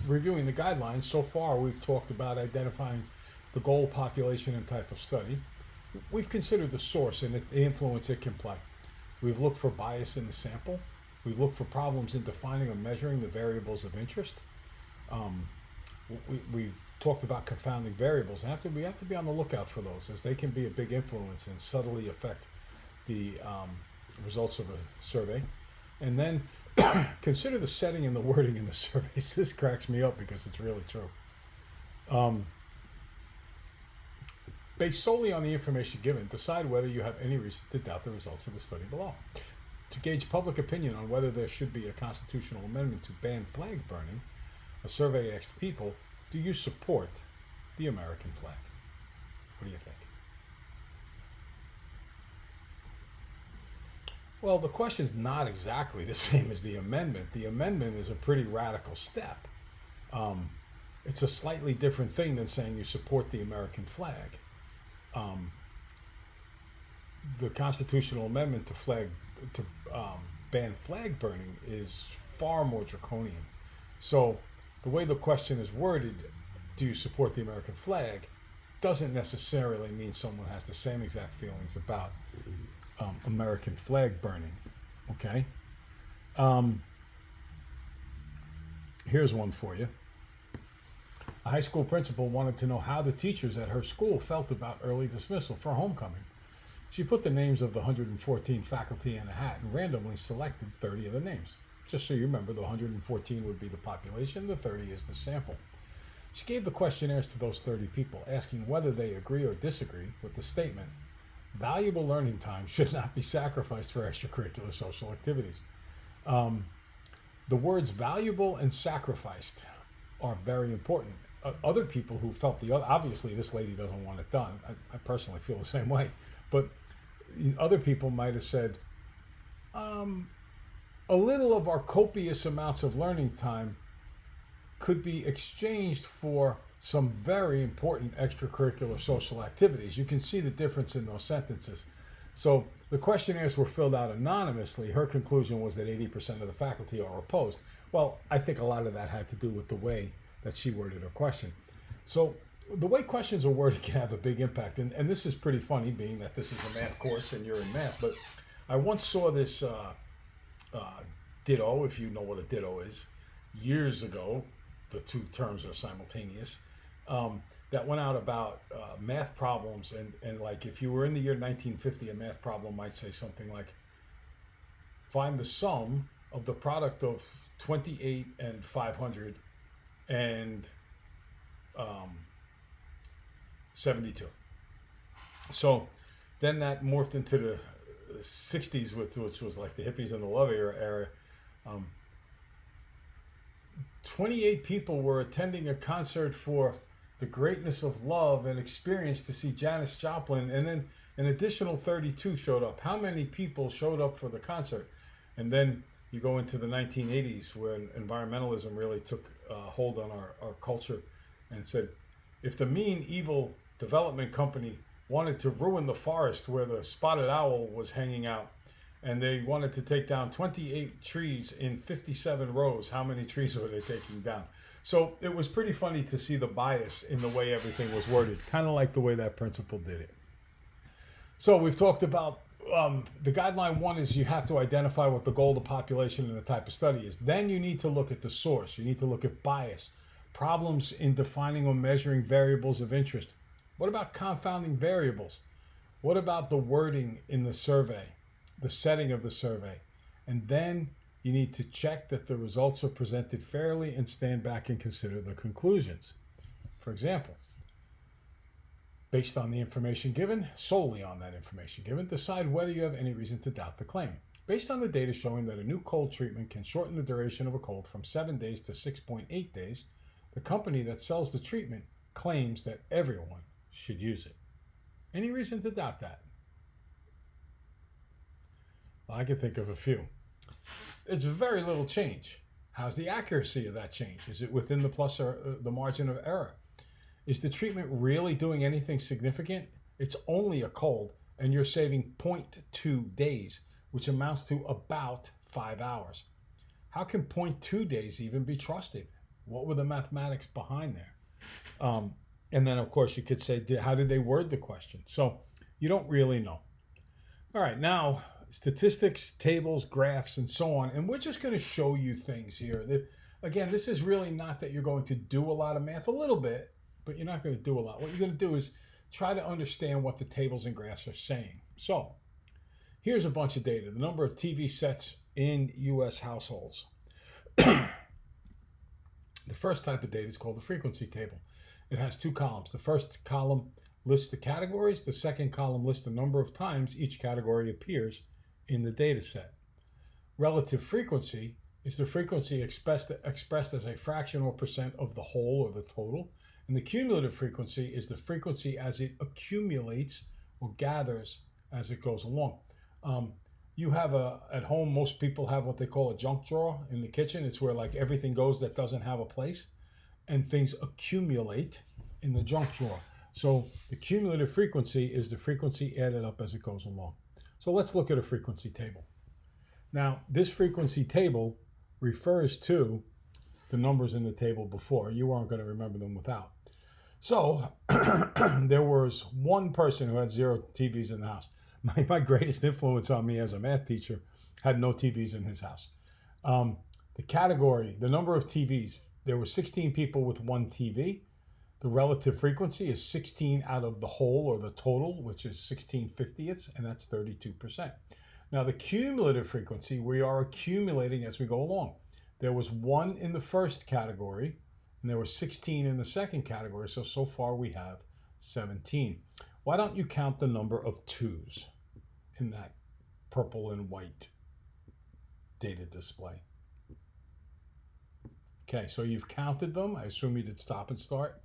reviewing the guidelines, so far we've talked about identifying the goal population and type of study. We've considered the source and the influence it can play. We've looked for bias in the sample. We've looked for problems in defining or measuring the variables of interest. We've talked about confounding variables. We have to be on the lookout for those, as they can be a big influence and subtly affect the results of a survey. And then consider the setting and the wording in the surveys. This cracks me up because it's really true. Based solely on the information given, decide whether you have any reason to doubt the results of the study below. To gauge public opinion on whether there should be a constitutional amendment to ban flag burning, a survey asked people, do you support the American flag? What do you think? Well, the question's not exactly the same as the amendment. The amendment is a pretty radical step. It's a slightly different thing than saying you support the American flag. The constitutional amendment to ban flag burning is far more draconian. So the way the question is worded, do you support the American flag, doesn't necessarily mean someone has the same exact feelings about American flag burning. Okay? Here's one for you. A high school principal wanted to know how the teachers at her school felt about early dismissal for homecoming. She put the names of the 114 faculty in a hat and randomly selected 30 of the names. Just so you remember, the 114 would be the population, the 30 is the sample. She gave the questionnaires to those 30 people, asking whether they agree or disagree with the statement, valuable learning time should not be sacrificed for extracurricular social activities. The words valuable and sacrificed are very important. Other people who felt obviously this lady doesn't want it done. I personally feel the same way. But other people might have said, a little of our copious amounts of learning time could be exchanged for some very important extracurricular social activities. You can see the difference in those sentences. So the questionnaires were filled out anonymously. Her conclusion was that 80% of the faculty are opposed. Well, I think a lot of that had to do with the way that she worded her question. So the way questions are worded can have a big impact. And this is pretty funny, being that this is a math course and you're in math. But I once saw this ditto, if you know what a ditto is, years ago. The two terms are simultaneous. That went out about math problems. And like if you were in the year 1950, a math problem might say something like, find the sum of the product of 28 and 500 and 72. So then that morphed into the 60s, which was like the hippies and the love era. 28 people were attending a concert for the greatness of love and experience to see Janis Joplin, and then an additional 32 showed up. How many people showed up for the concert? And then you go into the 1980s, where environmentalism really took hold on our culture, and said, if the mean, evil development company wanted to ruin the forest where the spotted owl was hanging out, and they wanted to take down 28 trees in 57 rows, how many trees were they taking down? So it was pretty funny to see the bias in the way everything was worded, kind of like the way that principal did it. So we've talked about the guideline one is you have to identify what the goal of the population and the type of study is. Then you need to look at the source. You need to look at bias, problems in defining or measuring variables of interest. What about confounding variables? What about the wording in the survey, the setting of the survey? And then you need to check that the results are presented fairly and stand back and consider the conclusions. For example, based on the information given, solely on that information given, decide whether you have any reason to doubt the claim. Based on the data showing that a new cold treatment can shorten the duration of a cold from 7 days to 6.8 days, the company that sells the treatment claims that everyone should use it. Any reason to doubt that? Well, I can think of a few. It's very little change. How's the accuracy of that change? Is it within the plus or the margin of error? Is the treatment really doing anything significant? It's only a cold, and you're saving 0.2 days, which amounts to about 5 hours. How can 0.2 days even be trusted? What were the mathematics behind there? And then, of course, you could say, how did they word the question? So you don't really know. All right, now statistics, tables, graphs, and so on. And we're just going to show you things here. Again, this is really not that you're going to do a lot of math, a little bit, but you're not going to do a lot. What you're going to do is try to understand what the tables and graphs are saying. So here's a bunch of data. The number of TV sets in U.S. households. The first type of data is called the frequency table. It has two columns. The first column lists the categories. The second column lists the number of times each category appears in the data set. Relative frequency is the frequency expressed as a fraction or percent of the whole or the total. And the cumulative frequency is the frequency as it accumulates or gathers as it goes along. You have at home, most people have what they call a junk drawer in the kitchen. It's where like everything goes that doesn't have a place, and things accumulate in the junk drawer. So the cumulative frequency is the frequency added up as it goes along. So let's look at a frequency table. Now, this frequency table refers to the numbers in the table before. You aren't going to remember them without. So there was one person who had 0 TVs in the house. My greatest influence on me as a math teacher had no TVs in his house. The category, the number of TVs, there were 16 people with 1 TV. The relative frequency is 16 out of the whole or the total, which is 16/50ths, and that's 32%. Now the cumulative frequency, we are accumulating as we go along. There was 1 in the first category, and there were 16 in the second category, so far we have 17. Why don't you count the number of 2s in that purple and white data display? Okay, so you've counted them. I assume you did stop and start.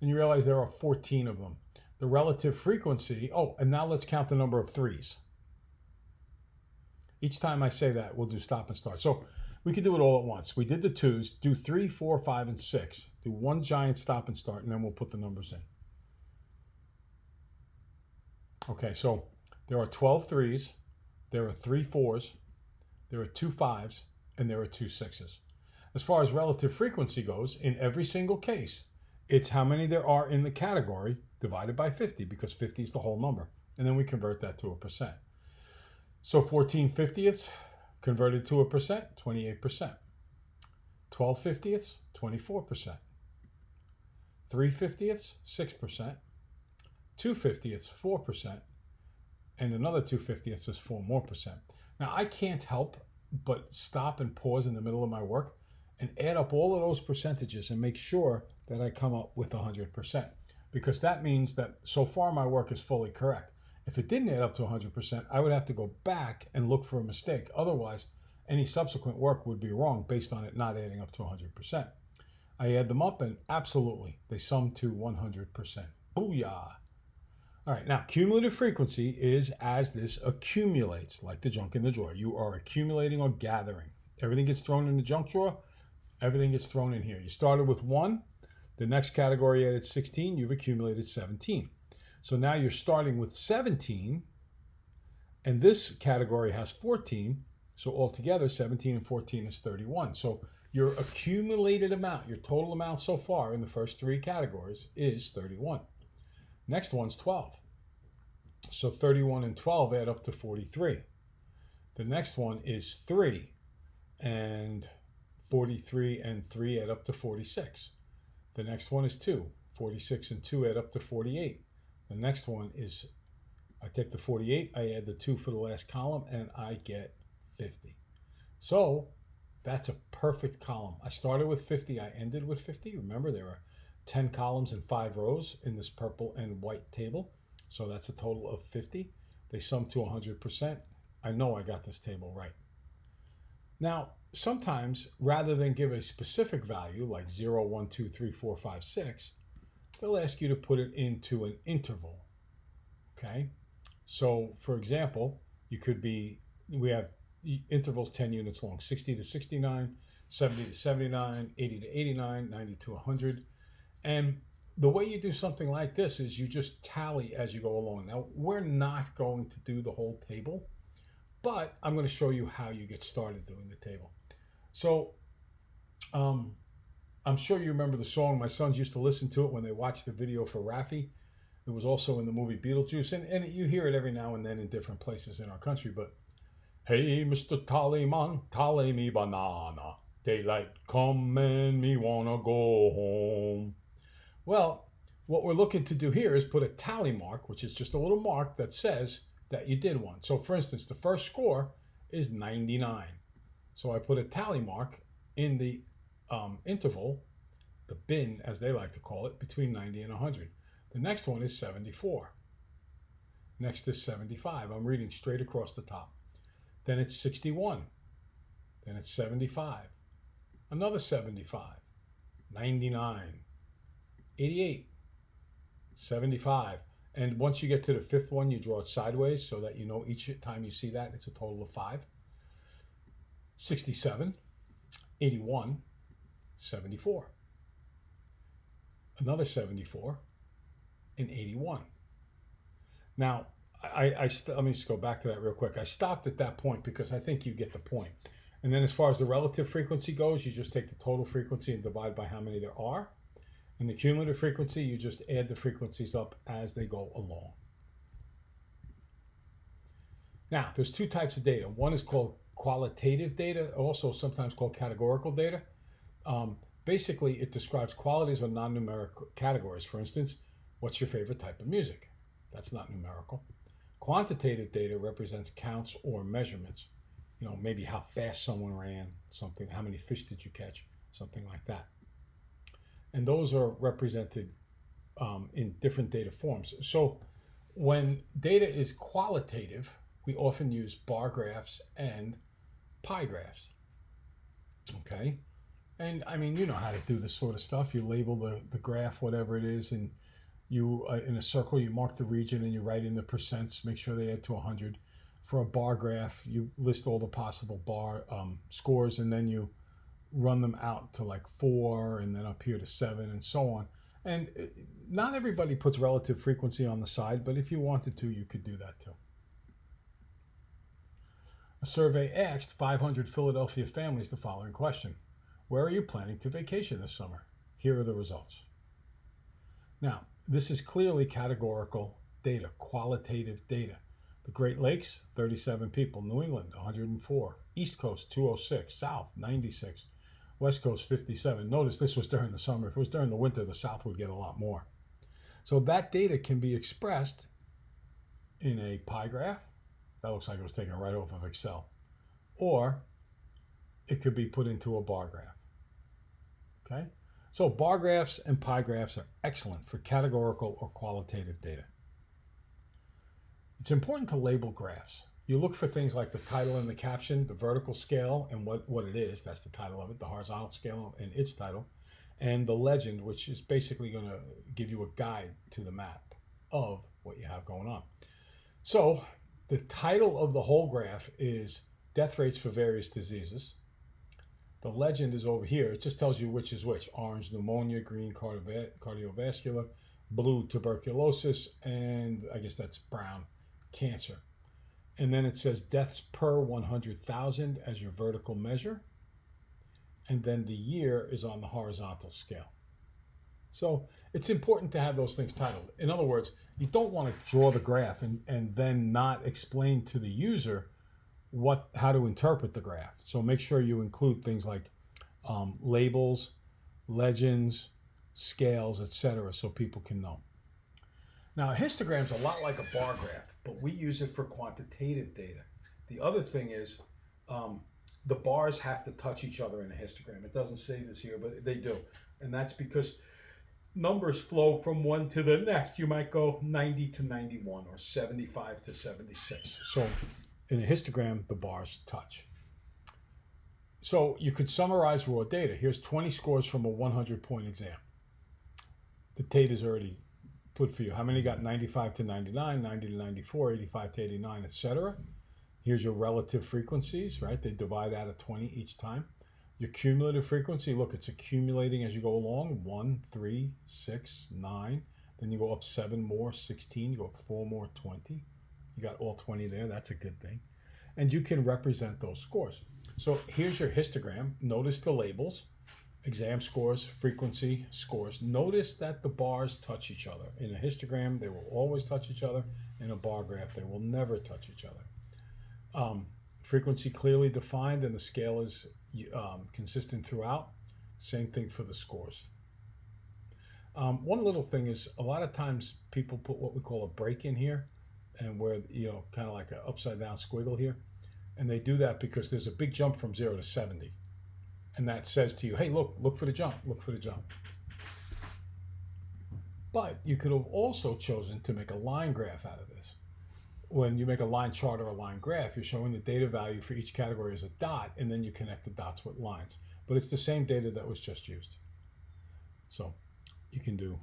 And you realize there are 14 of them. The relative frequency, and now let's count the number of 3s. Each time I say that, we'll do stop and start. So we could do it all at once. We did the 2s, do 3, 4, 5, and 6. Do one giant stop and start, and then we'll put the numbers in. Okay, so there are 12 3s, there are 3 4s, there are 2 5s, and there are 2 6s. As far as relative frequency goes, in every single case, it's how many there are in the category divided by 50, because 50 is the whole number. And then we convert that to a percent. So 14/50ths converted to a percent, 28%. 12/50ths, 24%. 3/50ths, 6%. 2/50ths, 4%. And another 2/50ths is 4 more percent. Now I can't help but stop and pause in the middle of my work and add up all of those percentages and make sure that I come up with 100%, because that means that so far my work is fully correct. If it didn't add up to 100%, I would have to go back and look for a mistake. Otherwise, any subsequent work would be wrong based on it not adding up to 100%. I add them up and absolutely, they sum to 100%. Booyah! All right, now cumulative frequency is as this accumulates, like the junk in the drawer. You are accumulating or gathering. Everything gets thrown in the junk drawer, everything gets thrown in here. You started with 1, the next category added 16, you've accumulated 17. So now you're starting with 17, and this category has 14, so altogether 17 and 14 is 31. So your accumulated amount, your total amount so far in the first 3 categories is 31. Next one's 12. So 31 and 12 add up to 43. The next one is 3, and 43 and 3 add up to 46. The next one is 2. 46 and 2 add up to 48. The next one is, I take the 48, I add the 2 for the last column, and I get 50. So that's a perfect column. I started with 50, I ended with 50. Remember, there are 10 columns and 5 rows in this purple and white table. So that's a total of 50. They sum to 100%. I know I got this table right. Now, sometimes, rather than give a specific value like 0, 1, 2, 3, 4, 5, 6, they'll ask you to put it into an interval. Okay? So, for example, we have intervals 10 units long, 60 to 69, 70 to 79, 80 to 89, 90 to 100. And the way you do something like this is you just tally as you go along. Now, we're not going to do the whole table, but I'm going to show you how you get started doing the table. So I'm I'm sure you remember the song. My sons used to listen to it when they watched the video for Raffi. It was also in the movie Beetlejuice, and you hear it every now and then in different places in our country. But hey, Mr. Tallyman, tally me banana. Daylight come and me wanna go home. Well, what we're looking to do here is put a tally mark, which is just a little mark that says that you did one. So for instance, the first score is 99. So I put a tally mark in the interval, the bin as they like to call it, between 90 and 100. The next one is 74. Next is 75. I'm reading straight across the top. Then it's 61. Then it's 75. Another 75. 99. 88. 75. And once you get to the fifth one, you draw it sideways so that you know each time you see that, it's a total of 5. 67. 81. 74. Another 74. And 81. Now, let me just go back to that real quick. I stopped at that point because I think you get the point. And then as far as the relative frequency goes, you just take the total frequency and divide by how many there are. And the cumulative frequency, you just add the frequencies up as they go along. Now, there's two types of data. One is called qualitative data, also sometimes called categorical data. Basically, it describes qualities of non-numeric categories. For instance, what's your favorite type of music? That's not numerical. Quantitative data represents counts or measurements. You know, maybe how fast someone ran, something, how many fish did you catch, something like that. And those are represented in different data forms. So when data is qualitative, we often use bar graphs and pie graphs. Okay? And I mean, you know how to do this sort of stuff. You label the graph, whatever it is, and you, in a circle, you mark the region and you write in the percents, make sure they add to 100. For a bar graph, you list all the possible bar scores, and then you run them out to like 4, and then up here to 7, and so on. And not everybody puts relative frequency on the side, but if you wanted to, you could do that too. A survey asked 500 Philadelphia families the following question: where are you planning to vacation this summer? Here are the results. Now, this is clearly categorical data, qualitative data. The Great Lakes, 37 people. New England, 104. East Coast, 206. South, 96. West Coast, 57. Notice this was during the summer. If it was during the winter, the South would get a lot more. So that data can be expressed in a pie graph. That looks like it was taken right off of Excel. Or it could be put into a bar graph. Okay? So bar graphs and pie graphs are excellent for categorical or qualitative data. It's important to label graphs. You look for things like the title and the caption, the vertical scale and what it is, that's the title of it, the horizontal scale and its title, and the legend, which is basically going to give you a guide to the map of what you have going on. So the title of the whole graph is death rates for various diseases. The legend is over here. It just tells you which is which. Orange, pneumonia; green, cardiovascular; blue, tuberculosis; and I guess that's brown, cancer. And then it says deaths per 100,000 as your vertical measure. And then the year is on the horizontal scale. So it's important to have those things titled. In other words, you don't want to draw the graph and then not explain to the user how to interpret the graph. So make sure you include things like labels, legends, scales, etc., so people can know. Now, a histogram is a lot like a bar graph, but we use it for quantitative data. The other thing is the bars have to touch each other in a histogram. It doesn't say this here, but they do. And that's because numbers flow from one to the next. You might go 90 to 91 or 75 to 76. So in a histogram, the bars touch. So you could summarize raw data. Here's 20 scores from a 100-point exam. The data is already put for you. How many got 95 to 99, 90 to 94, 85 to 89, etc.? Here's your relative frequencies, right? They divide out of 20 each time. Your cumulative frequency, look, it's accumulating as you go along. 1, 3, 6, 9. Then you go up 7 more, 16. You go up 4 more, 20. You got all 20 there. That's a good thing. And you can represent those scores. So here's your histogram. Notice the labels. Exam scores, frequency scores. Notice that the bars touch each other. In a histogram, they will always touch each other. In a bar graph, they will never touch each other. Frequency clearly defined, and the scale is consistent throughout. Same thing for the scores. One little thing is, a lot of times people put what we call a break in here, and where, kind of like an upside down squiggle here. And they do that because there's a big jump from 0 to 70. And that says to you, hey, look for the jump, look for the jump. But you could have also chosen to make a line graph out of this. When you make a line chart or a line graph, you're showing the data value for each category as a dot, and then you connect the dots with lines. But it's the same data that was just used. So you can do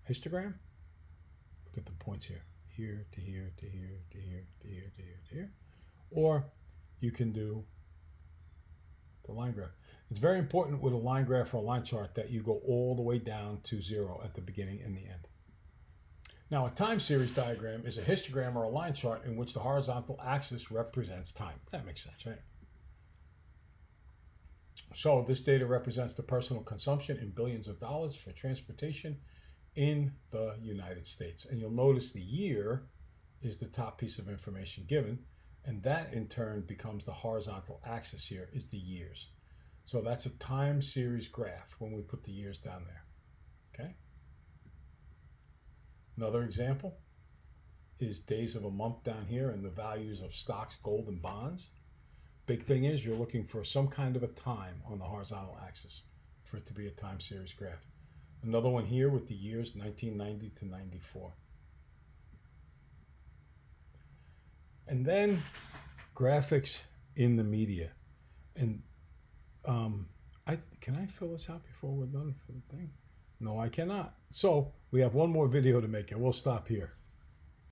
histogram. Look at the points here. Here to here to here to here to here to here to here. Or you can do the line graph. It's very important with a line graph or a line chart that you go all the way down to 0 at the beginning and the end. Now, a time series diagram is a histogram or a line chart in which the horizontal axis represents time. That makes sense, right? So this data represents the personal consumption in billions of dollars for transportation in the United States. And you'll notice the year is the top piece of information given, and that in turn becomes the horizontal axis here, is the years. So that's a time series graph when we put the years down there, okay? Another example is days of a month down here and the values of stocks, gold, and bonds. Big thing is you're looking for some kind of a time on the horizontal axis for it to be a time series graph. Another one here with the years 1990 to 94. And then graphics in the media. And can I fill this out before we're done for the thing? No, I cannot. So we have one more video to make, and we'll stop here.